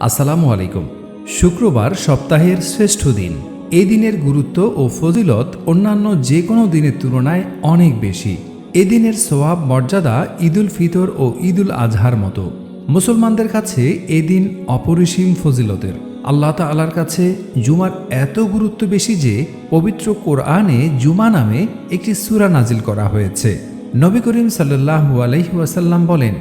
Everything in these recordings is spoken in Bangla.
আসসালামু আলাইকুম। শুক্রবার সপ্তাহের শ্রেষ্ঠ দিন। এই দিনের গুরুত্ব ও ফজিলত অন্যান্য যে কোনো দিনের তুলনায় অনেক বেশি। এ দিনের সওয়াব মর্যাদা ঈদুল ফিতর ও ঈদুল আজহার মতো। মুসলমানদের কাছে এ দিন অপরিসীম ফজিলতের। আল্লাহ তাআলার কাছে জুমার এত গুরুত্ব বেশি যে পবিত্র কোরআনে জুমা নামে একটি সূরা নাজিল করা হয়েছে। নবী করিম সাল্লাল্লাহু আলাইহি ওয়াসাল্লাম বলেন,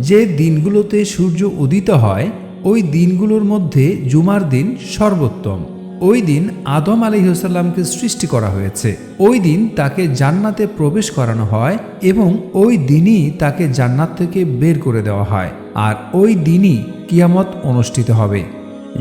যে দিনগুলোতে সূর্য উদিত হয় ওই দিনগুলোর মধ্যে জুমার দিন সর্বোত্তম। ওই দিন আদম আলাইহিসসালামকে সৃষ্টি করা হয়েছে। ওই দিন তাকে জান্নাতে প্রবেশ করানো হয় এবং ওই দিনই তাকে জান্নাত থেকে বের করে দেওয়া হয়, আর ওই দিনই কিয়ামত অনুষ্ঠিত হবে।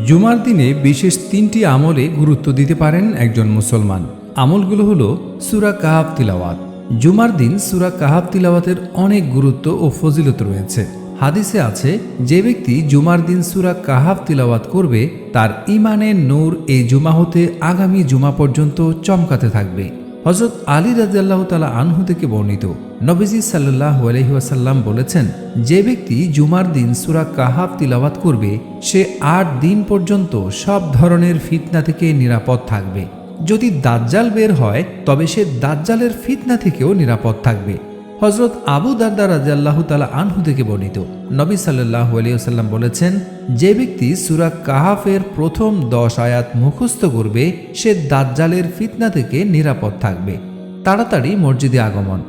জুমার দিনে বিশেষ 3টি আমলে গুরুত্ব দিতে পারেন একজন মুসলমান। আমলগুলো হলো সূরা কাহাফ তিলাওয়াত। জুমার দিন সূরা কাহাফ তিলাওয়াতের অনেক গুরুত্ব ও ফজিলত রয়েছে। হাদিসে আছে, যে ব্যক্তি জুমার দিন সূরা কাহাফ তিলাওয়াত করবে তার ঈমানের নূর এই জুমা হতে আগামী জুমা পর্যন্ত চমকাতে থাকবে। হযরত আলী রাদিয়াল্লাহু তাআলা আনহু থেকে বর্ণিত, নবীজি সাল্লাল্লাহু আলাইহি ওয়াসাল্লাম বলেছেন, যে ব্যক্তি জুমার দিন সূরা কাহাফ তিলাওয়াত করবে সে 8 দিন পর্যন্ত সব ধরনের ফিতনা থেকে নিরাপদ থাকবে। যদি দাজ্জাল বের হয় তবে সে দাজ্জালের ফিতনা থেকেও নিরাপদ থাকবে। হযরত আবু দারদা রাদিয়াল্লাহু তাআলা আনহু থেকে বর্ণিত, নবী সাল্লাল্লাহু আলাইহি ওয়াসাল্লাম বলেছেন, যে ব্যক্তি সূরা কাহাফের প্রথম 10 আয়াত মুখস্থ করবে সে দাজ্জালের ফিতনা থেকে নিরাপদ থাকবে। তাড়াতাড়ি মসজিদে আগমন।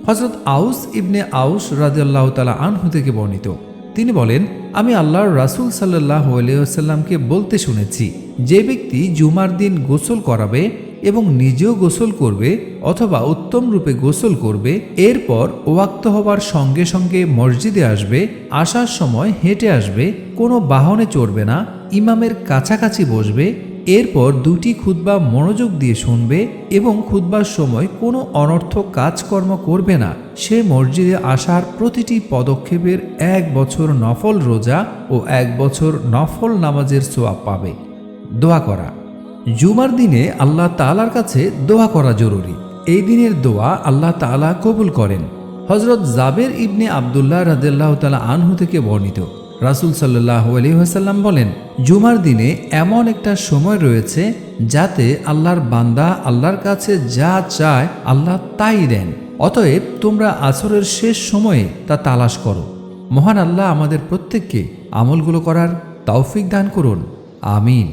হযরত আউস ইবনে আউস রাদিয়াল্লাহু তাআলা আনহু থেকে বর্ণিত, তিনি বলেন, আমি আল্লাহর রাসূল সাল্লাল্লাহু আলাইহি ওয়াসাল্লামকে বলতে শুনেছি, যে ব্যক্তি জুমার দিন গোসল করাবে এবং নিজেও গোসল করবে অথবা উত্তম রূপে গোসল করবে, এরপর ওয়াক্ত হবার সঙ্গে সঙ্গে মসজিদে আসবে, আসার সময় হেঁটে আসবে, কোনো বাহনে চড়বে না, ইমামের কাছাকাছি বসবে, এরপর 2টি খুতবা মনোযোগ দিয়ে শুনবে এবং খুতবার সময় কোনো অনর্থক কাজকর্ম করবে না, সে মসজিদে আসার প্রতিটি পদক্ষেপের 1 বছর নফল রোজা ও 1 বছর নফল নামাজের সওয়াব পাবে। দোয়া করা। জুমার দিনে আল্লাহ তাআলার কাছে দোয়া করা জরুরি। এই দিনের দোয়া আল্লাহ তাআলা কবুল করেন। হযরত জাবের ইবনে আব্দুল্লাহ রাদিয়াল্লাহু তাআলা আনহু থেকে বর্ণিত, রাসূল সাল্লাল্লাহু আলাইহি ওয়াসাল্লাম বলেন, জুমার দিনে এমন একটা সময় রয়েছে যাতে আল্লাহর বান্দা আল্লাহর কাছে যা চায় আল্লাহ তাই দেন। অতএব তোমরা আসরের শেষ সময়ে তা তালাশ করো। মহান আল্লাহ আমাদের প্রত্যেককে আমলগুলো করার তৌফিক দান করুন। আমিন।